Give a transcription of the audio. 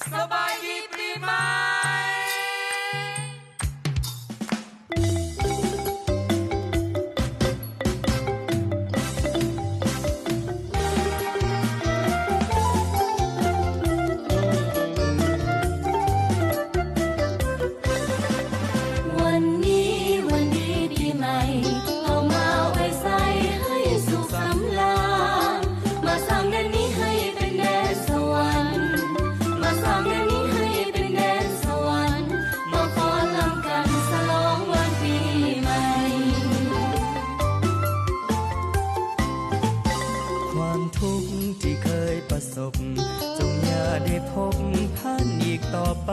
สบายดีปีใหม่วันนี้วันดีปีใหม่เอามาไว้ใส่ให้สุขสำราญมาสร้างแดนนี้ให้เป็นแดนสวรรค์มาสร้างแดนนี้ให้เป็นแดนสวรรค์มาฟ้อนรำกันฉลองวันปีใหม่ความทุกข์ที่เคยประสบจงอย่าได้พบผ่านอีกต่อไป